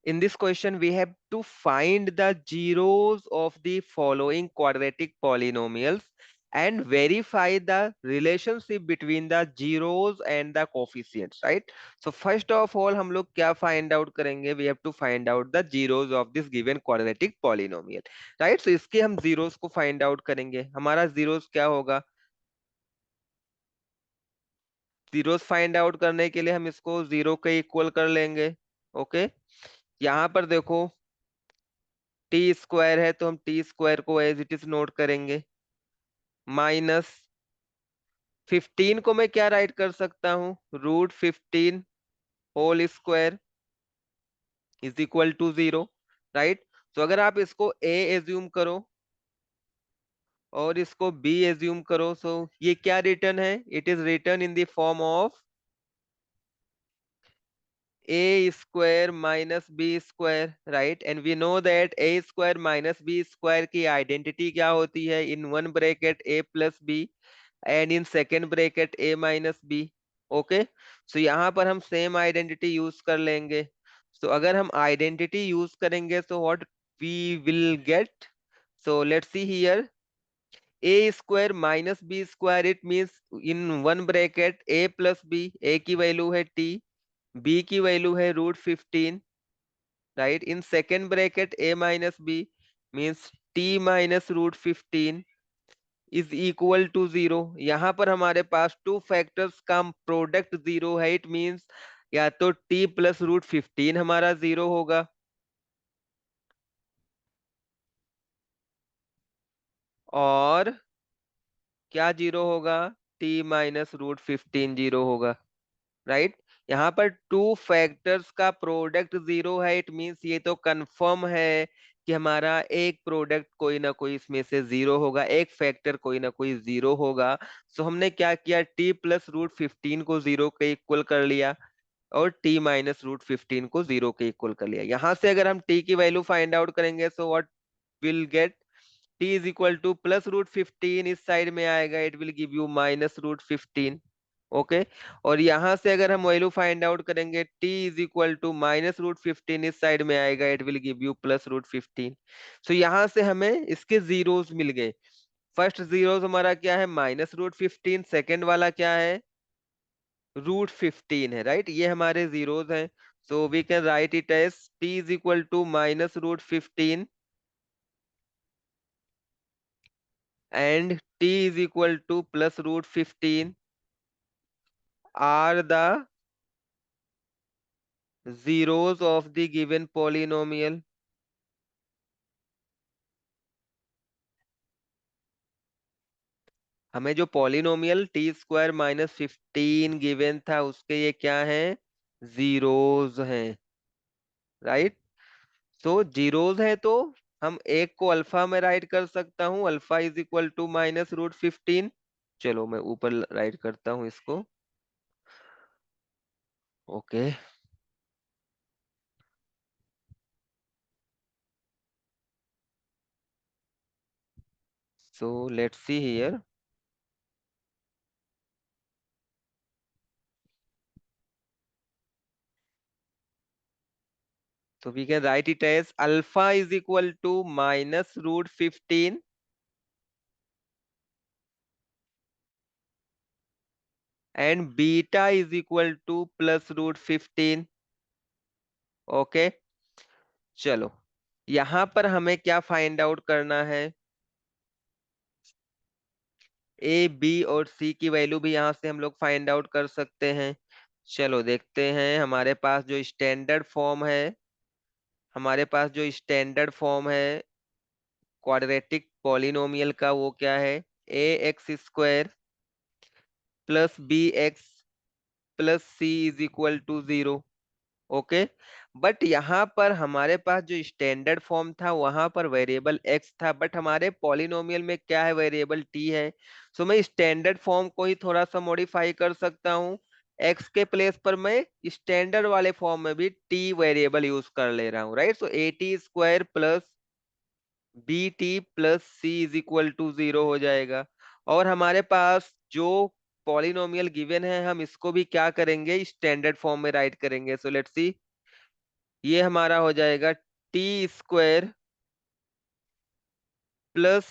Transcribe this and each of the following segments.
In this question, we have to find the zeros of the following quadratic polynomials and verify the relationship between the zeros and the coefficients, right? So first of all, हम लोग क्या find out करेंगे? We have to find out the zeros of this given quadratic polynomial, right? So इसके हम zeros को find out करेंगे. हमारा zeros क्या होगा? Zeros find out करने के लिए हम इसको zero के equal कर लेंगे. ओके, यहाँ पर देखो टी स्क्वायर है तो हम टी स्क्वायर को एज इट इज नोट करेंगे. माइनस 15 को मैं क्या राइट कर सकता हूँ? √15 whole square is equal to 0, right? तो अगर आप इसको ए एज्यूम करो और इसको बी एज्यूम करो, सो ये क्या रिटर्न है? It is return in the form of a square minus b square, right? And we know that a square minus b square की आइडेंटिटी क्या होती है? In one bracket a plus b and in second bracket a minus b. Okay, so यहाँ पर हम same identity use कर लेंगे. सो अगर हम आइडेंटिटी यूज करेंगे तो what we will get? So let's see here. a square minus B square, it means in one bracket a plus b, a की वैल्यू है t, b की वैल्यू है √15, right? In second bracket a minus B means t minus √15 is equal to 0. यहाँ पर हमारे पास two factors का product 0 है. इट मीन्स या तो t प्लस √15 हमारा 0 होगा, और क्या 0 होगा? t माइनस √15 0 होगा, राइट? यहाँ पर टू फैक्टर्स का प्रोडक्ट 0 है. इट मींस ये तो कंफर्म है कि हमारा एक प्रोडक्ट कोई ना कोई इसमें से 0 होगा, एक फैक्टर कोई ना कोई 0 होगा. सो हमने क्या किया? t प्लस √15 को 0 के इक्वल कर लिया और t माइनस √15 को 0 के इक्वल कर लिया. यहां से अगर हम t की वैल्यू फाइंड आउट करेंगे, so what will get? t is equal to plus √15 इस साइड में आएगा, it will give you minus √15. Okay, और यहां से अगर हम वैल्यू फाइंड आउट करेंगे, t is equal to minus √15 इस साइड में आएगा, it will give you plus √15. So यहां से हमें इसके जीरोस मिल गए. फर्स्ट जीरोस हमारा क्या है? माइनस √15. सेकेंड वाला क्या है? √15 है, राइट? ये हमारे जीरोस हैं. So we can write it as t is equal to minus √15 and t is equal to plus √15 are the zeros of the given polynomial. हमें जो polynomial T square minus 15 given था उसके ये क्या है? जीरोज हैं, right? सो zeros है तो हम एक को अल्फा में राइट कर सकता हूँ. Alpha is equal to minus √15. चलो मैं ऊपर राइट करता हूँ इसको. Okay, so let's see here. So we can write it as alpha is equal to minus √15 and beta is equal to plus √15. Okay, चलो यहां पर हमें क्या फाइंड आउट करना है? ए बी और सी की वैल्यू भी यहां से हम लोग फाइंड आउट कर सकते हैं. चलो देखते हैं. हमारे पास जो स्टैंडर्ड फॉर्म है क्वाड्रेटिक पॉलिनोमियल का, वो क्या है? A X square plus B X plus C is equal to 0. Okay, but यहाँ पर हमारे पास जो स्टैंडर्ड फॉर्म था वहां पर वेरिएबल एक्स था, बट हमारे पॉलिनोमियल में क्या है? वेरिएबल टी है. सो मैं स्टैंडर्ड फॉर्म को ही थोड़ा सा मॉडिफाई कर सकता हूँ. एक्स के प्लेस पर मैं स्टैंडर्ड वाले फॉर्म में भी टी वेरिएबल यूज कर ले रहा हूँ, right? So A T square plus B T plus C is equal to 0 हो जाएगा. और हमारे पास जो पॉलिनोमियल गिवन है हम इसको भी क्या करेंगे? स्टैंडर्ड फॉर्म में राइट करेंगे. So let's see. ये हमारा हो जाएगा t² plus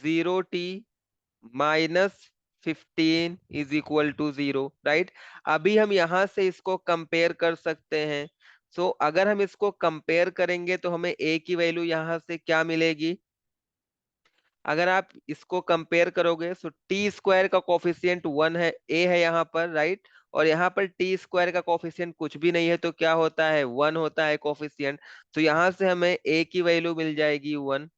0t -15 is equal to 0, right. अभी हम यहां से इसको कंपेयर कर सकते हैं। सो अगर हम इसको कंपेयर करेंगे तो हमें a की वैल्यू यहां से क्या मिलेगी? अगर आप इसको कंपेयर करोगे तो t² का कोफिशियंट 1 है, a है यहाँ पर, राइट। और यहाँ पर t² का कोफिशियंट कुछ भी नहीं है, तो क्या होता है? 1 होता है कोफिशियंट। तो यहाँ से हमें a की वैल्यू मिल जाएगी 1।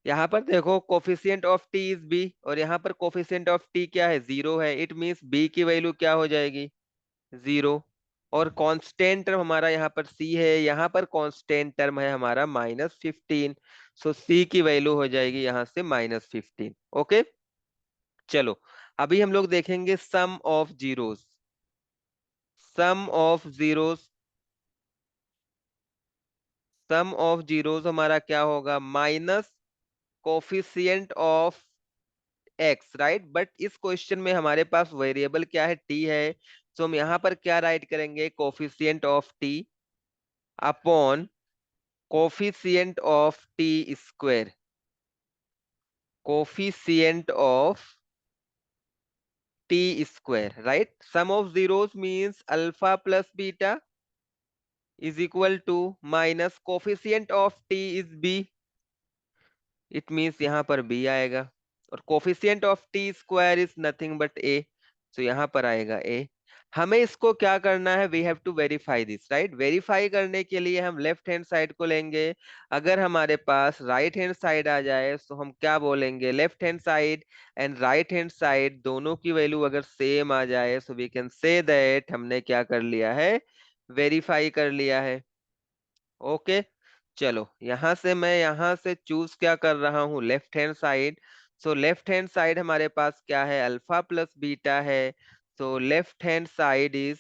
यहाँ पर देखो coefficient of t is b, और यहाँ पर कोफिशियंट ऑफ t क्या है? 0 है। इट मींस b की वैल्यू क्या हो जाएगी? 0। और कांस्टेंट टर्म हमारा यहाँ पर c है, यहाँ पर कांस्टेंट टर्म है हमारा -15। सो c की वैल्यू हो जाएगी यहाँ से -15। ओके, चलो अभी हम लोग देखेंगे sum of zeros. Sum of zeros, sum of zeros हमारा क्या होगा? Minus coefficient of X, right. But इस क्वेश्चन में हमारे पास वेरिएबल क्या है? टी है। तो हम यहाँ पर क्या राइट करेंगे? Coefficient of T upon coefficient of t²। Coefficient of t², right. Sum of zeros means alpha plus beta is equal to minus coefficient of t is b, it means यहाँ पर b आएगा। और coefficient of t² is nothing but a, तो यहाँ पर आएगा a। हमें इसको क्या करना है? We have to verify this, right. Verify करने के लिए हम लेफ्ट हैंड साइड को लेंगे। अगर हमारे पास राइट हैंड साइड आ जाए तो हम क्या बोलेंगे? Left hand side and right hand side दोनों की वैल्यू अगर सेम आ जाए so we can say that हमने क्या कर लिया है? वेरीफाई कर लिया है। ओके, चलो यहां से मैं यहां से चूज क्या कर रहा हूँ? Left hand side. So left hand side हमारे पास क्या है? अल्फा प्लस बीटा है। So left hand side is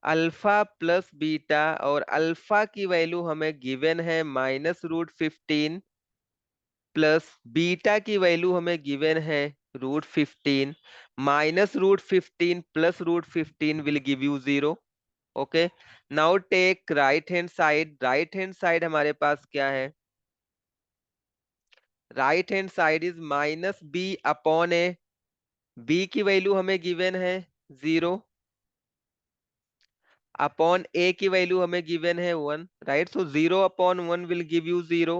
alpha plus beta, और अल्फा की वैल्यू हमें गिवन है -√15, प्लस बीटा की वैल्यू हमें गिवन है √15। -√15 plus √15 will give you 0। Okay, now take right hand side. Right hand side हमारे पास क्या है? Right hand side is -b upon A. b की वैल्यू हमें गिवन है 0, अपॉन a की वैल्यू हमें गिवन है 1, right. So 0/1 will give you 0।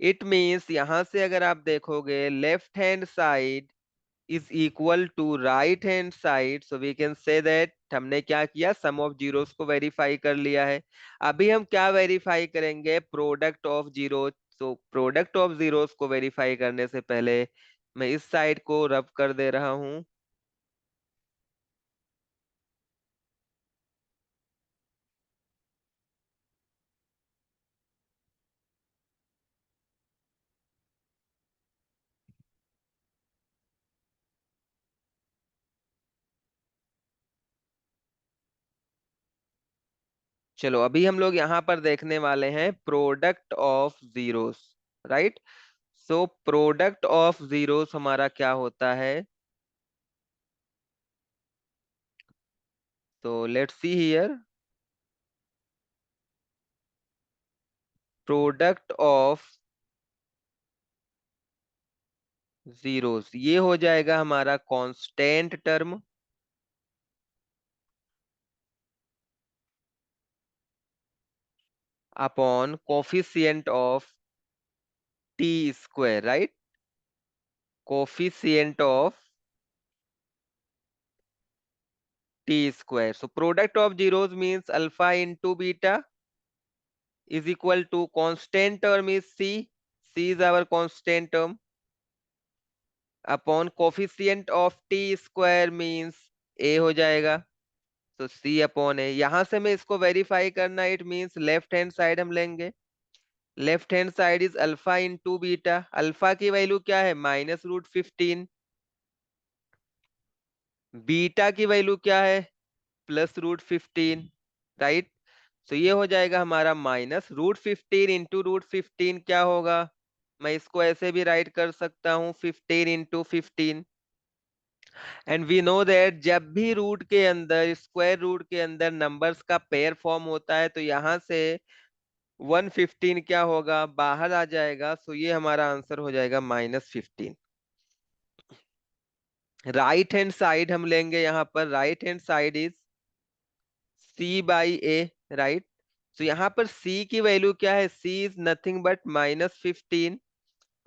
It means यहां से अगर आप देखोगे left hand side is equal to right hand side, so we can say that हमने क्या किया? सम ऑफ जीरोस को वेरीफाई कर लिया है। अभी हम क्या वेरीफाई करेंगे? Product of zero. So product of zeros को वेरीफाई करने से पहले मैं इस साइड को रब कर दे रहा हूं। चलो अभी हम लोग यहाँ पर देखने वाले हैं product of zeros, right. So product of zeros हमारा क्या होता है? तो let's see here, product of zeros ये हो जाएगा हमारा constant term upon coefficient of t², right. Coefficient of t²। So product of zeros means alpha into beta is equal to constant term is c is our constant term upon coefficient of t² means a हो जाएगा। तो c upon a। यहां से मैं इसको verify करना, it means left hand side हम लेंगे। Left hand side is alpha into beta. Alpha की वैल्यू क्या है? -√15। बीटा की वैल्यू क्या है? +√15, राइट। तो ये हो जाएगा हमारा -√15 इंटू √15 क्या होगा? मैं इसको ऐसे भी राइट कर सकता हूँ 15 into 15, and we know that जब भी रूट के अंदर, स्क्वायर रूट के अंदर नंबर्स का पेयर फॉर्म होता है तो यहां से 115 क्या होगा, बाहर आ जाएगा। सो ये हमारा आंसर हो जाएगा -15। राइट हैंड साइड हम लेंगे, यहाँ पर right hand side is C/A, right. तो यहाँ पर C की वैल्यू क्या है, C is nothing but -15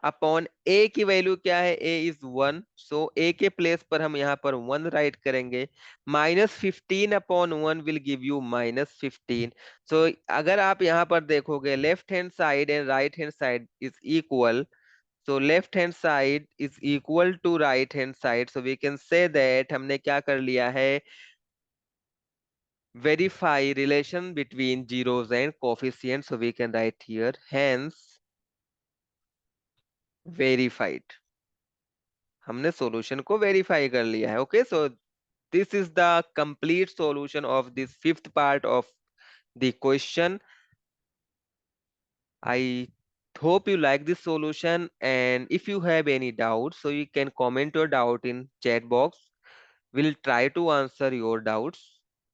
upon A की वैल्यू क्या है, A इज 1। सो A के प्लेस पर हम यहाँ पर 1 राइट करेंगे। -15 अपॉन 1 विल गिव यू -15। सो अगर आप यहाँ पर देखोगे left hand side and right hand side is equal, so left hand side is equal to right hand side, so we can say that हमने क्या कर लिया है, verify relation between zeros and coefficients, so we can write here hence verified। हमने solution को verify कर लिया है। okay, so this is the complete solution of this fifth part of the question। I hope you like this solution, and if you have any doubts, so you can comment your doubt in chat box. We'll try to answer your doubts.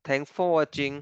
Thanks for watching.